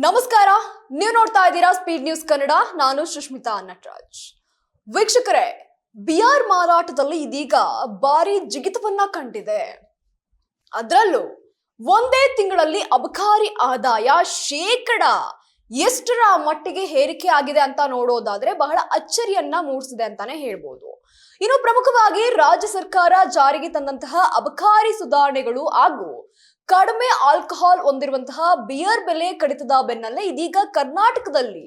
ನಮಸ್ಕಾರ, ನೀವು ನೋಡ್ತಾ ಇದ್ದೀರಾ ಸ್ಪೀಡ್ ನ್ಯೂಸ್ ಕನ್ನಡ. ನಾನು ಸುಷ್ಮಿತಾ ನಟರಾಜ್. ವೀಕ್ಷಕರೇ, ಬಿಯರ್ ಮಾರಾಟದಲ್ಲಿ ಇದೀಗ ಭಾರಿ ಜಿಗಿತವನ್ನ ಕಂಡಿದೆ. ಅದರಲ್ಲೂ ಒಂದೇ ತಿಂಗಳಲ್ಲಿ ಅಬಕಾರಿ ಆದಾಯ ಎಷ್ಟರ ಮಟ್ಟಿಗೆ ಏರಿಕೆ ಆಗಿದೆ ಅಂತ ನೋಡೋದಾದ್ರೆ ಬಹಳ ಅಚ್ಚರಿಯನ್ನ ಮೂಡಿಸಿದೆ ಅಂತಾನೆ ಹೇಳ್ಬೋದು. ಇನ್ನು ಪ್ರಮುಖವಾಗಿ ರಾಜ್ಯ ಸರ್ಕಾರ ಜಾರಿಗೆ ತಂದಂತಹ ಅಬಕಾರಿ ಸುಧಾರಣೆಗಳು ಹಾಗೂ ಕಡಿಮೆ ಆಲ್ಕೋಹಾಲ್ ಹೊಂದಿರುವಂತಹ ಬಿಯರ್ ಬೆಲೆ ಕಡಿತದ ಬೆನ್ನಲ್ಲೇ ಇದೀಗ ಕರ್ನಾಟಕದಲ್ಲಿ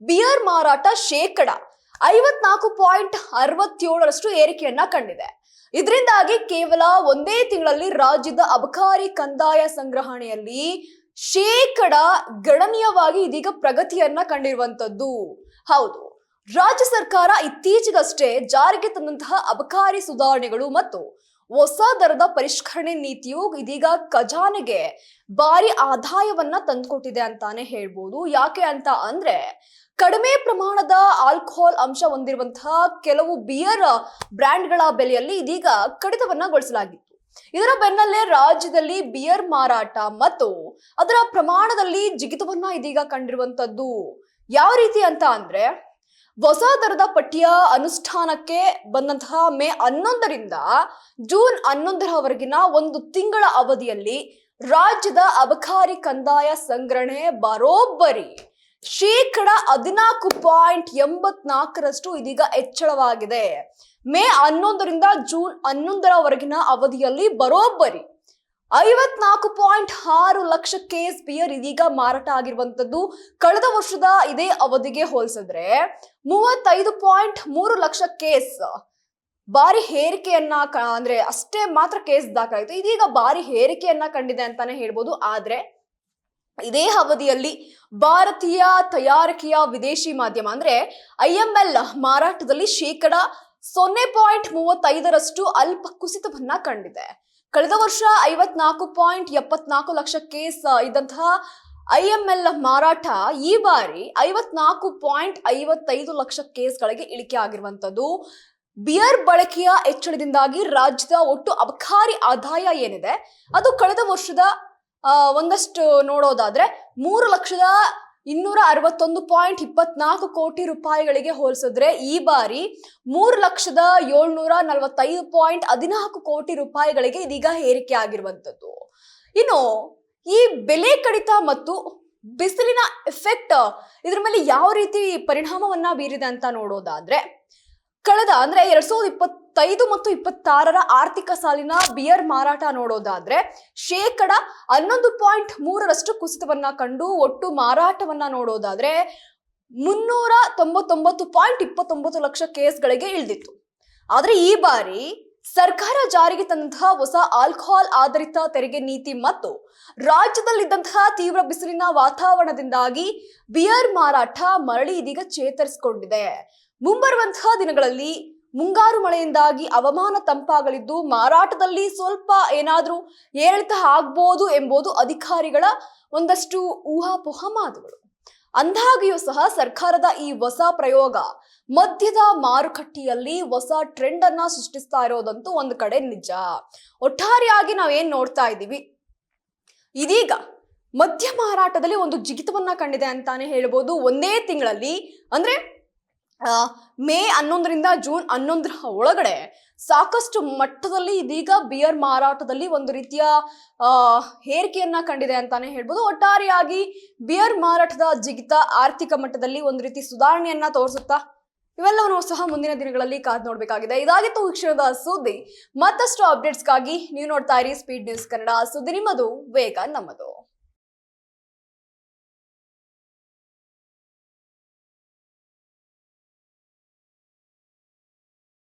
ಬಿಯರ್ ಮಾರಾಟ 54.67% ಏರಿಕೆಯನ್ನ ಕಂಡಿದೆ. ಇದರಿಂದಾಗಿ ಕೇವಲ ಒಂದೇ ತಿಂಗಳಲ್ಲಿ ರಾಜ್ಯದ ಅಬಕಾರಿ ಕಂದಾಯ ಸಂಗ್ರಹಣೆಯಲ್ಲಿ ಗಣನೀಯವಾಗಿ ಇದೀಗ ಪ್ರಗತಿಯನ್ನ ಕಂಡಿರುವಂತದ್ದು. ಹೌದು, ರಾಜ್ಯ ಸರ್ಕಾರ ಇತ್ತೀಚೆಗಷ್ಟೇ ಜಾರಿಗೆ ತಂದಂತಹ ಅಬಕಾರಿ ಸುಧಾರಣೆಗಳು ಮತ್ತು ಹೊಸ ದರದ ಪರಿಷ್ಕರಣೆ ನೀತಿಯು ಇದೀಗ ಖಜಾನೆಗೆ ಭಾರಿ ಆದಾಯವನ್ನ ತಂದುಕೊಟ್ಟಿದೆ ಅಂತಾನೆ ಹೇಳ್ಬೋದು. ಯಾಕೆ ಅಂತ ಅಂದ್ರೆ ಕಡಿಮೆ ಪ್ರಮಾಣದ ಆಲ್ಕೋಹಾಲ್ ಅಂಶ ಹೊಂದಿರುವಂತಹ ಕೆಲವು ಬಿಯರ್ ಬ್ರ್ಯಾಂಡ್ಗಳ ಬೆಲೆಯಲ್ಲಿ ಇದೀಗ ಕಡಿತವನ್ನಗೊಳಿಸಲಾಗಿತ್ತು. ಇದರ ಬೆನ್ನಲ್ಲೇ ರಾಜ್ಯದಲ್ಲಿ ಬಿಯರ್ ಮಾರಾಟ ಮತ್ತು ಅದರ ಪ್ರಮಾಣದಲ್ಲಿ ಜಿಗಿತವನ್ನ ಇದೀಗ ಕಂಡಿರುವಂತದ್ದು. ಯಾವ ರೀತಿ ಅಂತ ಅಂದ್ರೆ ಹೊಸ ದರದ ಪಟ್ಟಿಯ ಅನುಷ್ಠಾನಕ್ಕೆ ಬಂದಂತಹ ಮೇ 11ರಿಂದ ಜೂನ್ 11ರವರೆಗಿನ ಒಂದು ತಿಂಗಳ ಅವಧಿಯಲ್ಲಿ ರಾಜ್ಯದ ಅಬಕಾರಿ ಕಂದಾಯ ಸಂಗ್ರಹಣೆ ಬರೋಬ್ಬರಿ 14.84% ಇದೀಗ ಹೆಚ್ಚಳವಾಗಿದೆ. ಮೇ 11ರಿಂದ ಜೂನ್ 11ರವರೆಗಿನ ಅವಧಿಯಲ್ಲಿ ಬರೋಬ್ಬರಿ 54.6 ಲಕ್ಷ ಕೇಸ್ ಬಿಯರ್ ಇದೀಗ ಮಾರಾಟ ಆಗಿರುವಂತದ್ದು. ಕಳೆದ ವರ್ಷದ ಇದೇ ಅವಧಿಗೆ ಹೋಲಿಸಿದ್ರೆ 35.3 ಲಕ್ಷ ಕೇಸ್ ಭಾರಿ ಏರಿಕೆಯನ್ನ ಅಂದ್ರೆ ಅಷ್ಟೇ ಮಾತ್ರ ಕೇಸ್ ದಾಖಲಾಯಿತು. ಇದೀಗ ಭಾರಿ ಏರಿಕೆಯನ್ನ ಕಂಡಿದೆ ಅಂತಾನೆ ಹೇಳ್ಬೋದು. ಆದ್ರೆ ಇದೇ ಅವಧಿಯಲ್ಲಿ ಭಾರತೀಯ ತಯಾರಿಕೆಯ ವಿದೇಶಿ ಮಾಧ್ಯಮ ಅಂದ್ರೆ IML ಮಾರಾಟದಲ್ಲಿ 0.35% ಅಲ್ಪ ಕುಸಿತವನ್ನ ಕಂಡಿದೆ. ಕಳೆದ ವರ್ಷ 54.74 ಲಕ್ಷ ಕೇಸ್ ಇದ್ದಂತಹ IML ಮಾರಾಟ ಈ ಬಾರಿ 54.55 ಲಕ್ಷ ಕೇಸ್ಗಳಿಗೆ ಇಳಿಕೆ ಆಗಿರುವಂತದ್ದು. ಬಿಯರ್ ಬಳಕೆಯ ಹೆಚ್ಚಳದಿಂದಾಗಿ ರಾಜ್ಯದ ಒಟ್ಟು ಅಬಕಾರಿ ಆದಾಯ ಏನಿದೆ ಅದು ಕಳೆದ ವರ್ಷದ ಒಂದಷ್ಟು ನೋಡೋದಾದ್ರೆ 3,261.24 ಕೋಟಿ ರೂಪಾಯಿಗಳಿಗೆ ಹೋಲಿಸಿದ್ರೆ ಈ ಬಾರಿ 3,745.14 ಕೋಟಿ ರೂಪಾಯಿಗಳಿಗೆ ಇದೀಗ ಏರಿಕೆ ಆಗಿರುವಂತದ್ದು. ಇನ್ನು ಈ ಬೆಲೆ ಕಡಿತ ಮತ್ತು ಬಿಸಿಲಿನ ಎಫೆಕ್ಟ್ ಇದ್ರ ಮೇಲೆ ಯಾವ ರೀತಿ ಪರಿಣಾಮವನ್ನ ಬೀರಿದೆ ಅಂತ ನೋಡೋದಾದ್ರೆ ಕಳೆದ ಅಂದ್ರೆ 2025 ಮತ್ತು 26ರ ಆರ್ಥಿಕ ಸಾಲಿನ ಬಿಯರ್ ಮಾರಾಟ ನೋಡೋದಾದ್ರೆ 11.3% ಕುಸಿತವನ್ನ ಕಂಡು ಒಟ್ಟು ಮಾರಾಟವನ್ನ ನೋಡೋದಾದ್ರೆ 399.29 ಲಕ್ಷ ಕೇಸ್ಗಳಿಗೆ ಇಳಿದಿತ್ತು. ಆದ್ರೆ ಈ ಬಾರಿ ಸರ್ಕಾರ ಜಾರಿಗೆ ತಂದಂತಹ ಹೊಸ ಆಲ್ಕೋಹಾಲ್ ಆಧಾರಿತ ತೆರಿಗೆ ನೀತಿ ಮತ್ತು ರಾಜ್ಯದಲ್ಲಿದ್ದಂತಹ ತೀವ್ರ ಬಿಸಿಲಿನ ವಾತಾವರಣದಿಂದಾಗಿ ಬಿಯರ್ ಮಾರಾಟ ಮರಳಿ ಇದೀಗ ಚೇತರಿಸಿಕೊಂಡಿದೆ. ಮುಂಬರುವಂತಹ ದಿನಗಳಲ್ಲಿ ಮುಂಗಾರು ಮಳೆಯಿಂದಾಗಿ ಹವಾಮಾನ ತಂಪಾಗಲಿದ್ದು ಮಾರಾಟದಲ್ಲಿ ಸ್ವಲ್ಪ ಏನಾದ್ರೂ ಏರಿಳಿತ ಆಗ್ಬೋದು ಎಂಬುದು ಅಧಿಕಾರಿಗಳ ಒಂದಷ್ಟು ಊಹಾಪೋಹ ಮಾತುಗಳು. ಅಂದಾಗಿಯೂ ಸಹ ಸರ್ಕಾರದ ಈ ಹೊಸ ಪ್ರಯೋಗ ಮದ್ಯದ ಮಾರುಕಟ್ಟೆಯಲ್ಲಿ ಹೊಸ ಟ್ರೆಂಡ್ ಅನ್ನ ಸೃಷ್ಟಿಸ್ತಾ ಇರೋದಂತೂ ಒಂದು ಕಡೆ ನಿಜ. ಒಟ್ಟಾರೆಯಾಗಿ ನಾವೇನ್ ನೋಡ್ತಾ ಇದ್ದೀವಿ, ಇದೀಗ ಮದ್ಯ ಮಾರಾಟದಲ್ಲಿ ಒಂದು ಜಿಗಿತವನ್ನ ಕಂಡಿದೆ ಅಂತಾನೆ ಹೇಳ್ಬೋದು. ಒಂದೇ ತಿಂಗಳಲ್ಲಿ ಅಂದ್ರೆ ಮೇ 11ರಿಂದ ಜೂನ್ 11ರ ಒಳಗಡೆ ಸಾಕಷ್ಟು ಮಟ್ಟದಲ್ಲಿ ಇದೀಗ ಬಿಯರ್ ಮಾರಾಟದಲ್ಲಿ ಒಂದು ರೀತಿಯ ಏರಿಕೆಯನ್ನ ಕಂಡಿದೆ ಅಂತಾನೆ ಹೇಳ್ಬೋದು. ಒಟ್ಟಾರೆಯಾಗಿ ಬಿಯರ್ ಮಾರಾಟದ ಜಿಗಿತ ಆರ್ಥಿಕ ಮಟ್ಟದಲ್ಲಿ ಒಂದು ರೀತಿ ಸುಧಾರಣೆಯನ್ನ ತೋರಿಸುತ್ತಾ ಇವೆಲ್ಲವನ್ನೂ ಸಹ ಮುಂದಿನ ದಿನಗಳಲ್ಲಿ ಕಾದು ನೋಡ್ಬೇಕಾಗಿದೆ. ಇದಾಗಿತ್ತು ಈ ಕ್ಷಣದ ಸುದ್ದಿ. ಮತ್ತಷ್ಟು ಅಪ್ಡೇಟ್ಸ್ಗಾಗಿ ನೀವು ನೋಡ್ತಾ ಇರಿ ಸ್ಪೀಡ್ ನ್ಯೂಸ್ ಕನ್ನಡ. ಸುದ್ದಿ ನಿಮ್ಮದು, ವೇಗ ನಮ್ಮದು.